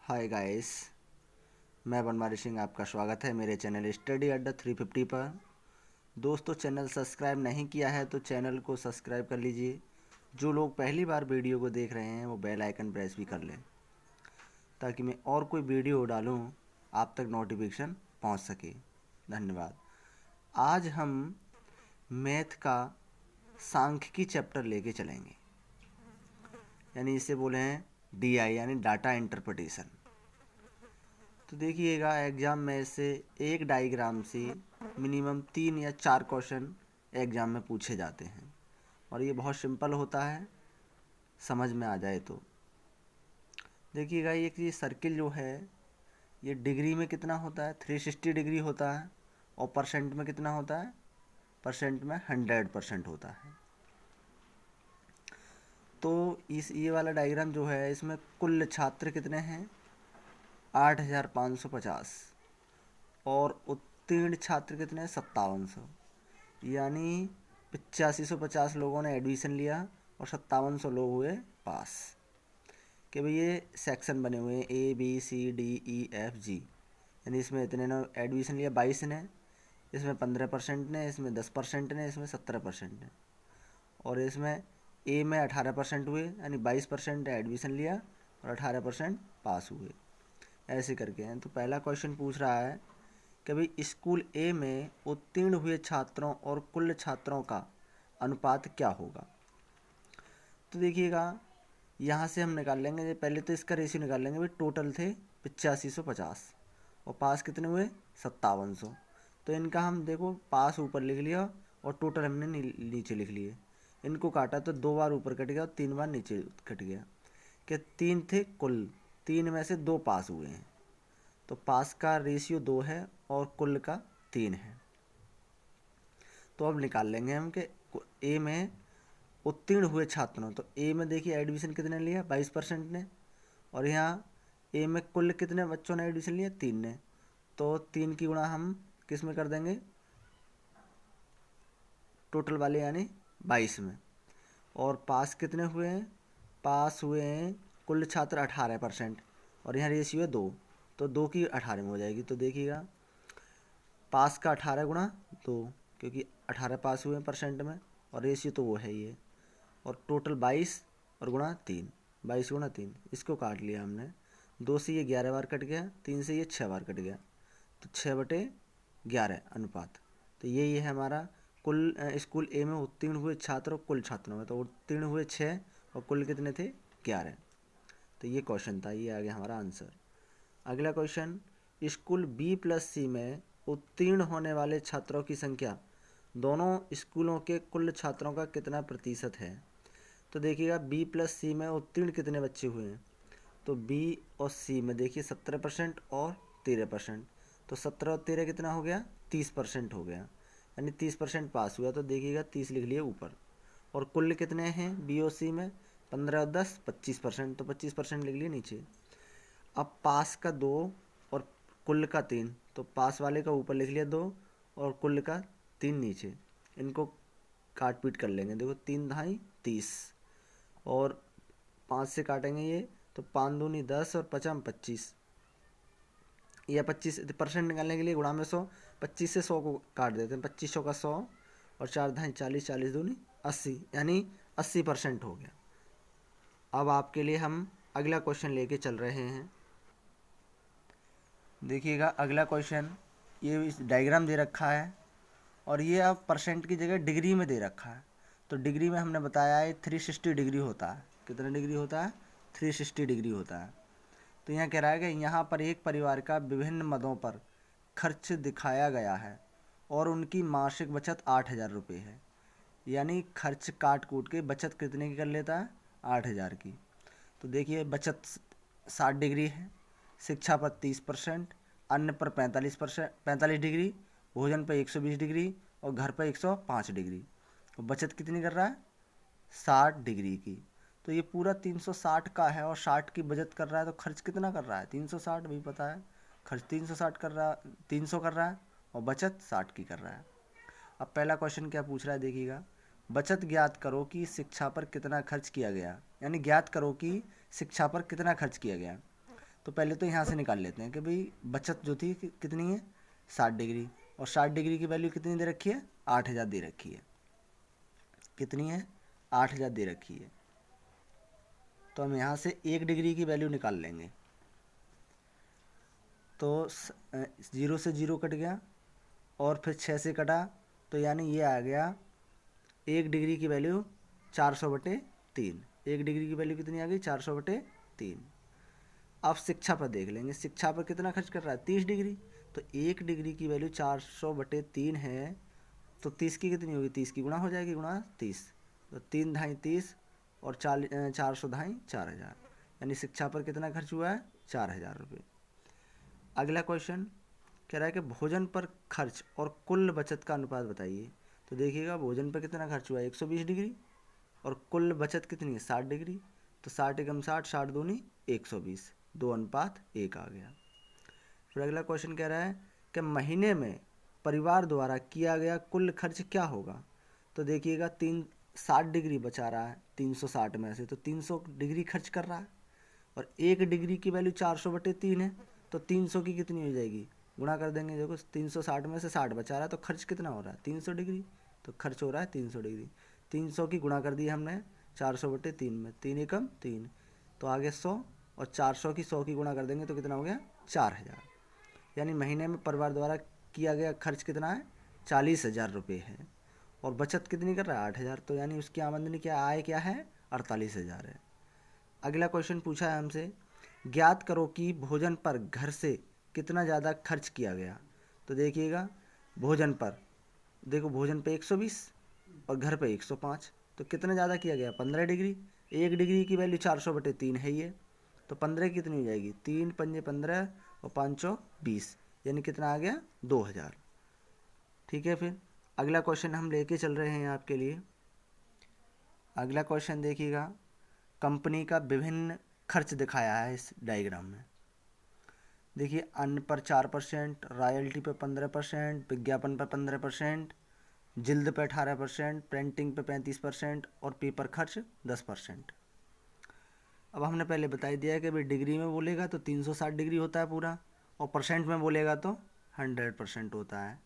Hi guys, मैं बनवारी सिंह। आपका स्वागत है मेरे चैनल स्टडी अड्डा 350 पर। दोस्तों, चैनल सब्सक्राइब नहीं किया है तो चैनल को सब्सक्राइब कर लीजिए। जो लोग पहली बार वीडियो को देख रहे हैं वो बेल आइकन प्रेस भी कर लें ताकि मैं और कोई वीडियो डालूं आप तक नोटिफिकेशन पहुंच सके। धन्यवाद। आज हम मैथ का सांख्यिकी चैप्टर लेके चलेंगे, यानी इसे बोले हैं DI यानी डाटा इंटरप्रिटेशन। तो देखिएगा, एग्ज़ाम में से एक डायग्राम से मिनिमम 3 या 4 क्वेश्चन एग्ज़ाम में पूछे जाते हैं और ये बहुत सिंपल होता है समझ में आ जाए तो। देखिएगा, ये सर्किल जो है ये डिग्री में कितना होता है, 360 डिग्री होता है, और परसेंट में कितना होता है, परसेंट में 100% होता है। तो ये वाला डायग्राम जो है इसमें कुल छात्र कितने हैं, 8550, और उत्तीर्ण छात्र कितने हैं, 5700। यानी 8550 लोगों ने एडमिशन लिया और 5700 लोग हुए पास। कि भाई ये सेक्शन बने हुए हैं ABCDEFG, यानी इसमें इतने ने एडमिशन लिया, 22 ने, इसमें 15% ने, इसमें 10% ने, इसमें 17% ने, और इसमें ए में 18% हुए, यानी 22% ने एडमिशन लिया और 18% पास हुए। ऐसे करके हैं। तो पहला क्वेश्चन पूछ रहा है कि भाई स्कूल ए में उत्तीर्ण हुए छात्रों और कुल छात्रों का अनुपात क्या होगा। तो देखिएगा, यहाँ से हम निकाल लेंगे, पहले तो इसका रेशियो निकाल लेंगे। भाई टोटल थे 8550 और पास कितने हुए, 5700। तो इनका हम देखो पास ऊपर लिख लिया और टोटल हमने नीचे लिख लिए। इनको काटा तो 2 बार ऊपर कट गया और 3 बार नीचे कट गया। कि 3 थे कुल, 3 में से 2 पास हुए हैं, तो पास का रेशियो 2 है और कुल का 3 है। तो अब निकाल लेंगे हम कि ए में उत्तीर्ण हुए छात्रों, तो ए में देखिए एडमिशन कितने लिया, 22% ने, और यहाँ ए में कुल कितने बच्चों ने एडमिशन लिया, 3 ने। तो 3 की गुणा हम किस में कर देंगे, टोटल वाले यानी 22 में। और पास कितने हुए हैं, पास हुए हैं कुल छात्र 18%, और यहाँ रेशियो है 2, तो 2 की 18 में हो जाएगी। तो देखिएगा, पास का 18 गुणा 2, क्योंकि 18 पास हुए हैं परसेंट में, और रेशियो तो वो है ही है, और टोटल 22 और गुणा 3, 22 गुणा 3, इसको काट लिया हमने। 2 से ये 11 बार कट गया, 3 से ये 6 बार कट गया, तो 6/11 अनुपात। तो यही है हमारा कुल स्कूल ए में उत्तीर्ण हुए छात्र और कुल छात्रों में। तो उत्तीर्ण हुए 6 और कुल कितने थे, 11। तो ये क्वेश्चन था, ये आ गया हमारा आंसर। अगला क्वेश्चन, स्कूल B+C में उत्तीर्ण होने वाले छात्रों की संख्या दोनों स्कूलों के कुल छात्रों का कितना प्रतिशत है। तो देखिएगा, B+C में उत्तीर्ण कितने बच्चे हुए हैं, तो B और C में देखिए 17% और 13%, तो 17 और 13 कितना हो गया, 30% हो गया, यानी 30% पास हुआ। तो देखिएगा 30 लिख लिए ऊपर, और कुल कितने हैं B और C में, 15 और 10 25%, तो 25% लिख लिए नीचे। अब पास का 2 और कुल का 3, तो पास वाले का ऊपर लिख लिया 2 और कुल का 3 नीचे। इनको काट पीट कर लेंगे, देखो 3 ढाई 30, और 5 से काटेंगे ये, तो 5 दूनी 10 और 5 25, या 25% निकालने के लिए गुणा में 100, 25 से 100 को काट देते हैं, 2500 का 100, और 4 ढाई 40, 40 दूनी 80, यानी 80% हो गया। अब आपके लिए हम अगला क्वेश्चन लेके चल रहे हैं। देखिएगा, अगला क्वेश्चन, ये इस डायग्राम दे रखा है और ये अब परसेंट की जगह डिग्री में दे रखा है। तो डिग्री में हमने बताया है 360 डिग्री होता है। कितना डिग्री होता है, 360 डिग्री होता है। तो यहाँ कह रहा है कि यहाँ पर एक परिवार का विभिन्न मदों पर खर्च दिखाया गया है और उनकी मासिक बचत 8000 रुपये है। यानी खर्च काट कूट के बचत कितने की कर लेता है, 8000 की। तो देखिए, बचत 60 डिग्री है, शिक्षा पर 30%, अन्न पर 45 डिग्री, भोजन पर 120 डिग्री, और घर पर 105 डिग्री। और बचत कितनी कर रहा है, 60 डिग्री की। तो ये पूरा 360 का है और 60 की बचत कर रहा है, तो खर्च कितना कर रहा है, 360 भी पता है। खर्च 360 कर रहा है, 300 कर रहा है, और बचत 60 की कर रहा है। अब पहला क्वेश्चन क्या पूछ रहा है, देखिएगा, बचत ज्ञात करो कि शिक्षा पर कितना खर्च किया गया, यानी ज्ञात करो कि शिक्षा पर कितना खर्च किया गया। तो पहले तो यहाँ से निकाल लेते हैं कि भाई बचत जो थी कितनी है 60 डिग्री, और 60 डिग्री की वैल्यू कितनी दे रखी है 8000 दे रखी है। कितनी है 8000 दे रखी है। तो हम यहाँ से 1 डिग्री की वैल्यू निकाल लेंगे। तो 0 से 0 कट गया और फिर 6 से कटा, तो यानी ये आ गया 1 डिग्री की वैल्यू 400/3। 1 डिग्री की वैल्यू कितनी आ गई 400/3। अब शिक्षा पर देख लेंगे, शिक्षा पर कितना खर्च कर रहा है 30 डिग्री। तो 1 डिग्री की वैल्यू 400/3 है, तो 30 की कितनी होगी 30 की गुणा हो जाएगी, गुणा 30। तो 3 ढाई 30 और 400 ढाई 4000, यानी शिक्षा पर कितना खर्च हुआ है 4000 रुपये। अगला क्वेश्चन कह रहा है कि भोजन पर खर्च और कुल बचत का अनुपात बताइए। तो देखिएगा भोजन पर कितना खर्च हुआ है 120 डिग्री और कुल बचत कितनी है 60 डिग्री। तो 60 एकम 60, 60 दूनी 120, 2:1 आ गया। फिर अगला क्वेश्चन कह रहा है कि महीने में परिवार द्वारा किया गया कुल खर्च क्या होगा। तो देखिएगा 60 डिग्री बचा रहा है 360 में से, तो 300 डिग्री खर्च कर रहा है, और 1 डिग्री की वैल्यू 400/3 है, तो 300 की कितनी हो जाएगी गुणा कर देंगे। देखो 360 में से 60 बचा रहा है, तो खर्च कितना हो रहा है 300 डिग्री, तो खर्च हो रहा है 300 डिग्री। 300 की गुणा कर दी हमने 400/3 में, 3 एकम 3, तो आगे 100, और 400 की 100 की गुणा कर देंगे तो कितना हो गया 4000। यानी महीने में परिवार द्वारा किया गया खर्च कितना है 40,000 रुपये है, और बचत कितनी कर रहा है 8000। तो यानी उसकी आमदनी क्या आय क्या है 48,000 है। अगला क्वेश्चन पूछा है हमसे, ज्ञात करो कि भोजन पर घर से कितना ज़्यादा खर्च किया गया। तो देखिएगा भोजन पर, देखो भोजन पे 120 और घर पे 105, तो कितना ज़्यादा किया गया 15 डिग्री। 1 डिग्री की वैल्यू 400/3 है ये, तो 15 कितनी हो जाएगी 3 पंजे 15 और 520, यानी कितना आ गया 2000। ठीक है, फिर अगला क्वेश्चन हम लेके चल रहे हैं आपके लिए। अगला क्वेश्चन देखिएगा, कंपनी का विभिन्न खर्च दिखाया है इस डायग्राम में। देखिए अन्न पर 4%, रॉयल्टी पे 15%, विज्ञापन पर 15%, जिल्द पे 18%, प्रिंटिंग पे 35% और पेपर खर्च 10%। अब हमने पहले बता दिया है कि भाई डिग्री में बोलेगा तो 360 डिग्री होता है पूरा, और परसेंट में बोलेगा तो 100% होता है,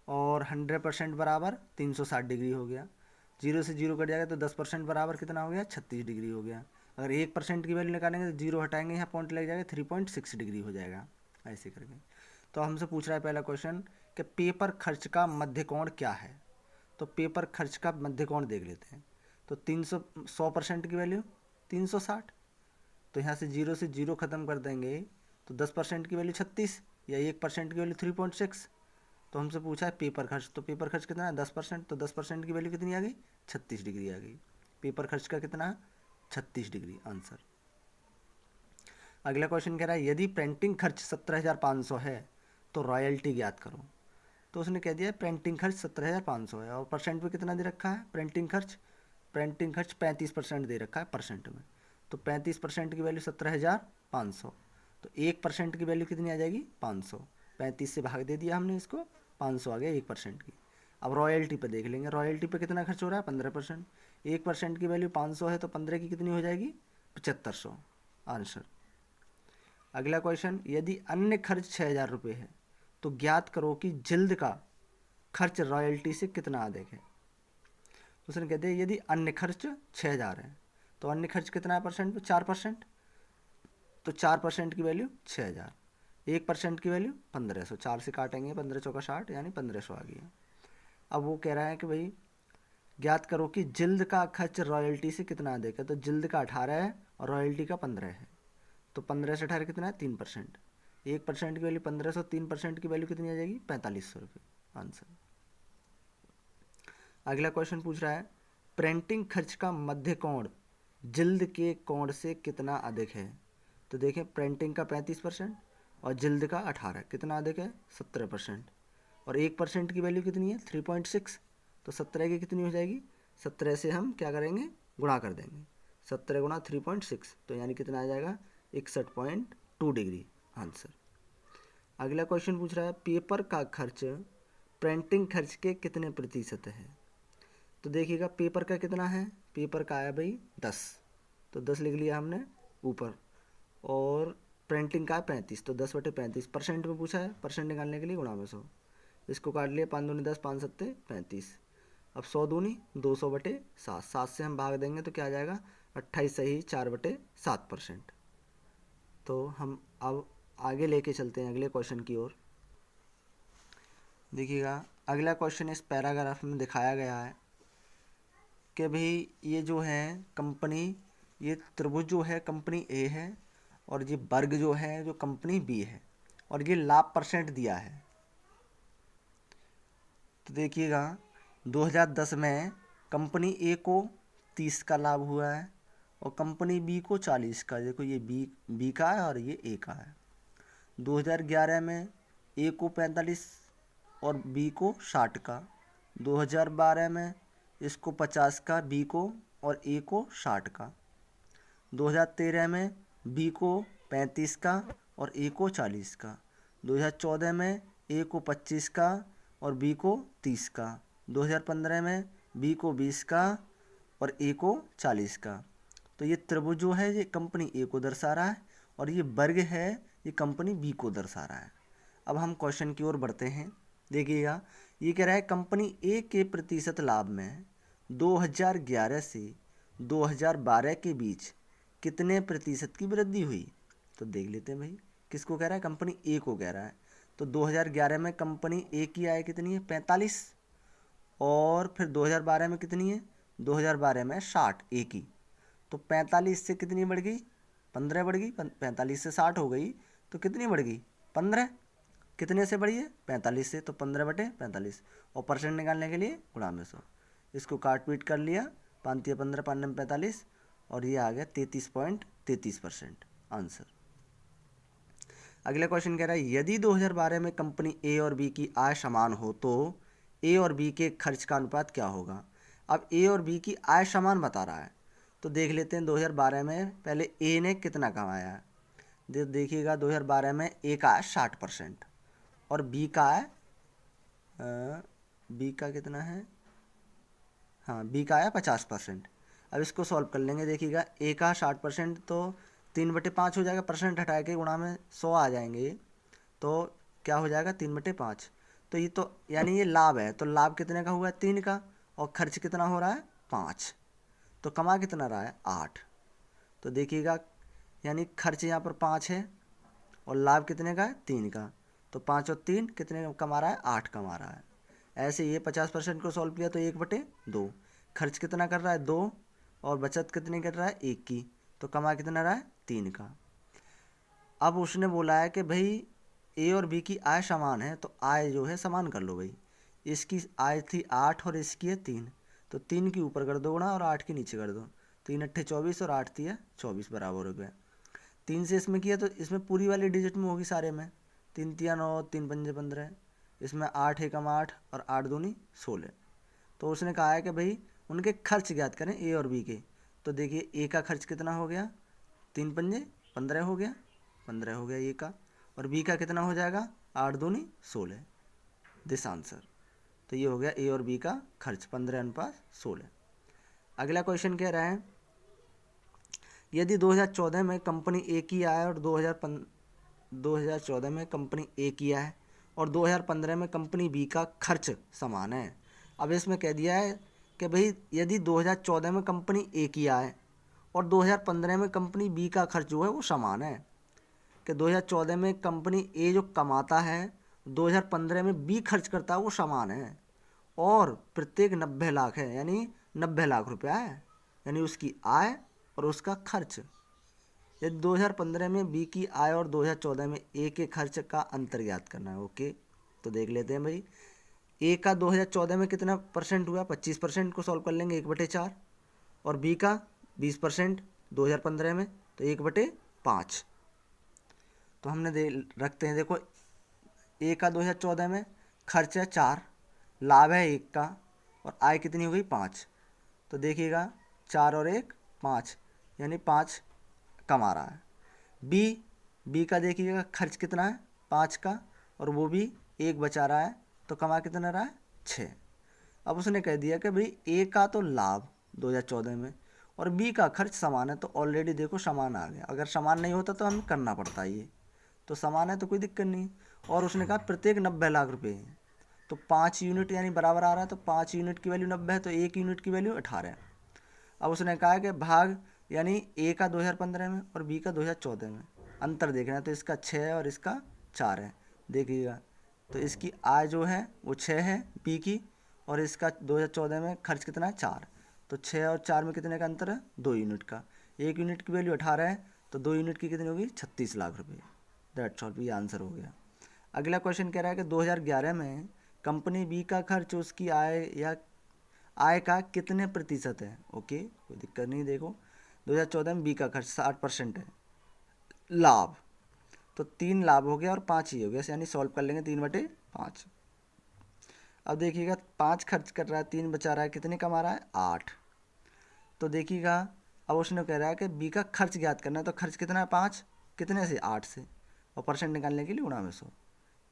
और 100% बराबर 360 डिग्री हो गया। 0 से 0 कट जाएगा तो 10% बराबर कितना हो गया 36 डिग्री हो गया। अगर 1% की वैल्यू निकालेंगे तो 0 हटाएंगे, यहाँ पॉइंट लग जाएगा 3.6 डिग्री हो जाएगा, ऐसे करके। तो हमसे पूछ रहा है पहला क्वेश्चन कि पेपर खर्च का मध्य कोण क्या है। तो पेपर खर्च का मध्य कोण देख लेते हैं। तो 100% की वैल्यू 360, तो यहाँ से 0 से 0 ख़त्म कर देंगे तो 10% की वैल्यू 36 या 1% की वैल्यू 3.6। तो हमसे पूछा है पेपर खर्च, तो पेपर खर्च कितना है 10%, तो 10% की वैल्यू कितनी आ गई 36 डिग्री आ गई। पेपर खर्च का कितना है 36 डिग्री आंसर। अगला क्वेश्चन कह रहा है यदि प्रिंटिंग खर्च 17,500 है तो रॉयल्टी ज्ञात करो। तो उसने कह दिया प्रिंटिंग खर्च 17,500 है, और परसेंट में कितना दे रखा है प्रिंटिंग खर्च 35% दे रखा है परसेंट में। तो 35% की वैल्यू 17,500, तो 1% की वैल्यू कितनी आ जाएगी 500। 35 से भाग दे दिया हमने इसको, 500 आ गया 1% की। अब रॉयल्टी पे देख लेंगे, रॉयल्टी पे कितना खर्च हो रहा है 15%। 1% की वैल्यू 500 है, तो 15 की कितनी हो जाएगी 7500 आंसर। अगला क्वेश्चन, यदि अन्य खर्च 6,000 रुपये है तो ज्ञात करो कि जिल्द का खर्च रॉयल्टी से कितना अधिक है। उसने कहते हैं यदि अन्य खर्च 6,000 है तो अन्य खर्च कितना है परसेंट पे 4%, तो 4% की वैल्यू 6,000, 1% की वैल्यू 1500, 4 से काटेंगे 15 चौका 60 यानी 1500 आ गया। अब वो कह रहा है कि भाई ज्ञात करो कि जिल्द का खर्च रॉयल्टी से कितना अधिक है। तो जिल्द का 18 है और रॉयल्टी का 15 है, तो 15 से 18 कितना है 3%। 1% की वैल्यू 1500, 3% की वैल्यू कितनी आ जाएगी 4500 रुपये आंसर। अगला क्वेश्चन पूछ रहा है प्रिंटिंग खर्च का मध्य कोण जिल्द के कोण से कितना अधिक है। तो देखें प्रिंटिंग का 35% और जिल्द का 18, कितना अधिक है 17%, और 1% की वैल्यू कितनी है 3.6, तो 17 की कितनी हो जाएगी 17 से हम क्या करेंगे गुणा कर देंगे, 17 गुणा 3.6, तो यानी कितना आ जाएगा 61.2 डिग्री आंसर। अगला क्वेश्चन पूछ रहा है पेपर का खर्च प्रिंटिंग खर्च के कितने प्रतिशत है। तो देखिएगा पेपर का कितना है, पेपर का आया भाई 10, तो 10 लिख लिया हमने ऊपर, और प्रिंटिंग का है 35, तो 10/35 परसेंट में पूछा है, परसेंट निकालने के लिए गुणा में 100। इसको काट लिया, 5 दूनी 10, 5 सत्ते 35। अब 100 दूनी 200/7, 7 से हम भाग देंगे तो क्या आ जाएगा 28 सही 4/7%। तो हम अब आगे लेके चलते हैं अगले क्वेश्चन की ओर। देखिएगा अगला क्वेश्चन इस पैराग्राफ में दिखाया गया है कि भाई ये जो है कंपनी, ये त्रिभुज जो है कंपनी ए है और ये वर्ग जो है जो कंपनी बी है और ये लाभ परसेंट दिया है। तो देखिएगा 2010 में कंपनी ए को 30 का लाभ हुआ है और कंपनी बी को 40 का। देखो ये बी का है और ये ए का है। 2011 में ए को 45 और बी को 60 का। 2012 में इसको 50 का बी को और ए को 60 का। 2013 में बी को 35 का और ए को 40 का। 2014 में ए को 25 का और बी को 30 का। 2015 में बी को 20 का और ए को 40 का। तो ये त्रिभुज जो है ये कंपनी ए को दर्शा रहा है और ये वर्ग है ये कंपनी बी को दर्शा रहा है। अब हम क्वेश्चन की ओर बढ़ते हैं। देखिएगा ये कह रहा है कंपनी ए के प्रतिशत लाभ में 2011 से 2012 के बीच कितने प्रतिशत की वृद्धि हुई। तो देख लेते हैं भाई, किसको कह रहा है, कंपनी ए को कह रहा है। तो 2011 में कंपनी ए की आय कितनी है 45 और फिर 2012 में कितनी है 2012 में 60 ए की। तो 45 से कितनी बढ़ गई 15 बढ़ गई, 45 से 60 हो गई तो कितनी बढ़ गई 15। कितने से बढ़ी है 45 से, तो 15/45 और परसेंट निकालने के लिए गुणा में 100। इसको काट पीट कर लिया, 5 या 15, 5 में 45 और ये आ गया 33.33% आंसर। अगला क्वेश्चन कह रहा है यदि 2012 में कंपनी ए और बी की आय समान हो तो ए और बी के खर्च का अनुपात क्या होगा। अब ए और बी की आय समान बता रहा है तो देख लेते हैं 2012 में पहले ए ने कितना कमाया है। देखिएगा 2012 में ए का है 60% और बी का है बी का कितना है, हाँ बी का है 50%। अब इसको सॉल्व कर लेंगे। देखिएगा ए का 60% तो 3/5 हो जाएगा, परसेंट हटा के गुणा में 100 आ जाएंगे तो क्या हो जाएगा 3/5। तो ये तो यानी ये लाभ है, तो लाभ कितने का हुआ है 3 का और खर्च कितना हो रहा है 5, तो कमा कितना रहा है 8। तो देखिएगा यानी खर्च यहाँ पर 5 है और लाभ कितने का है 3 का, तो 5 और 3 कितने कमा रहा है 8 कमा रहा है। ऐसे ये 50% को सॉल्व किया तो 1/2, खर्च कितना कर रहा है 2 और बचत कितनी कर रहा है 1 की, तो कमा कितना रहा है 3 का। अब उसने बोला है कि भाई ए और बी की आय समान है तो आय जो है समान कर लो भाई। इसकी आय थी 8 और इसकी है 3, तो 3 के ऊपर कर दो गुणा और 8 के नीचे कर दो। 3 अट्ठे 24 और 8 3 24 बराबर हो गया। 3 से इसमें किया तो इसमें पूरी वाली डिजिट में होगी सारे में, 3 3 9, 3 5 15, इसमें 8 एकम 8 और 8 दूनी 16। तो उसने कहा है कि भाई उनके खर्च ज्ञात करें ए और बी के। तो देखिए ए का खर्च कितना हो गया 3 पंजे 15 हो गया, 15 हो गया ए का, और बी का कितना हो जाएगा 8 दूनी 16, दिस आंसर। तो ये हो गया ए और बी का खर्च 15:16। अगला क्वेश्चन कह रहा है यदि 2014 में कंपनी ए की आय और 2014 में कंपनी ए की आय और 2015 में कंपनी बी का खर्च समान है। अब इसमें कह दिया है कि भाई यदि 2014 में कंपनी ए की आय और 2015 में कंपनी बी का खर्च जो है वो समान है, कि 2014 में कंपनी ए जो कमाता है 2015 में बी खर्च करता है वो समान है और प्रत्येक 90 लाख है, यानी 90 लाख रुपया है, यानी उसकी आय और उसका खर्च। यदि 2015 में बी की आय और 2014 में ए के खर्च का अंतर ज्ञात करना है। ओके, तो देख लेते हैं भाई ए का 2014 में कितना परसेंट हुआ 25% को सॉल्व कर लेंगे 1/4 और बी का 20% 2015 में तो 1/5। तो हमने रखते हैं, देखो ए का 2014 में खर्च है 4, लाभ है 1 का और आय कितनी हो गई 5। तो देखिएगा 4 और 1 5, यानी 5 कमा रहा है। बी का देखिएगा खर्च कितना है 5 का और वो भी 1 बचा रहा है, तो कमा कितना रहा है 6। अब उसने कह दिया कि भाई ए का तो लाभ 2014 में और बी का खर्च समान है, तो ऑलरेडी देखो समान आ गया। अगर समान नहीं होता तो हमें करना पड़ता ये, तो समान है तो कोई दिक्कत नहीं। और उसने कहा प्रत्येक 90 लाख रुपए है, तो 5 यूनिट यानी बराबर आ रहा है, तो 5 यूनिट की वैल्यू 90 है, तो 1 यूनिट की वैल्यू 18 है। अब उसने कहा कि भाग यानी ए का 2015 में और बी का 2014 में अंतर देखना है, तो इसका 6 है और इसका 4 है। देखिएगा तो इसकी आय जो है वो 6 है बी की, और इसका 2014 में खर्च कितना है 4। तो 6 और 4 में कितने का अंतर है, 2 यूनिट का। 1 यूनिट की वैल्यू 18 है, तो 2 यूनिट की कितनी होगी, 36 लाख रुपये। दैट्स ऑल, ये आंसर हो गया। अगला क्वेश्चन कह रहा है कि 2011 में कंपनी बी का खर्च उसकी आय का कितने प्रतिशत है। ओके, कोई दिक्कत नहीं। देखो 2014 में बी का खर्च 60% है, लाभ तो 3 लाभ हो गया और 5 ही हो गया, यानी सॉल्व कर लेंगे 3/5। अब देखिएगा 5 खर्च कर रहा है, 3 बचा रहा है, कितने कमा रहा है 8। तो देखिएगा अब उसने कह रहा है कि बी का खर्च ज्ञात करना है, तो खर्च कितना है 5, कितने से 8 से, और परसेंट निकालने के लिए 1/100।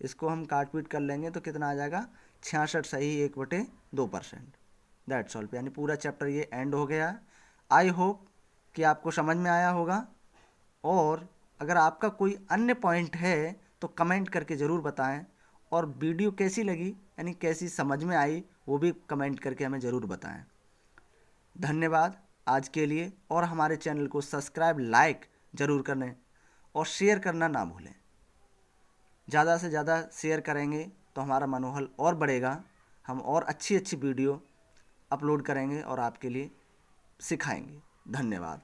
इसको हम काट पीट कर लेंगे तो कितना आ जाएगा 66 सही 1/2%। दैट्स ऑल, यानी पूरा चैप्टर ये एंड हो गया। आई होप कि आपको समझ में आया होगा, और अगर आपका कोई अन्य पॉइंट है तो कमेंट करके ज़रूर बताएं, और वीडियो कैसी लगी यानी कैसी समझ में आई वो भी कमेंट करके हमें ज़रूर बताएं। धन्यवाद आज के लिए, और हमारे चैनल को सब्सक्राइब लाइक ज़रूर करें और शेयर करना ना भूलें। ज़्यादा से ज़्यादा शेयर करेंगे तो हमारा मनोबल और बढ़ेगा, हम और अच्छी अच्छी वीडियो अपलोड करेंगे और आपके लिए सिखाएंगे। धन्यवाद।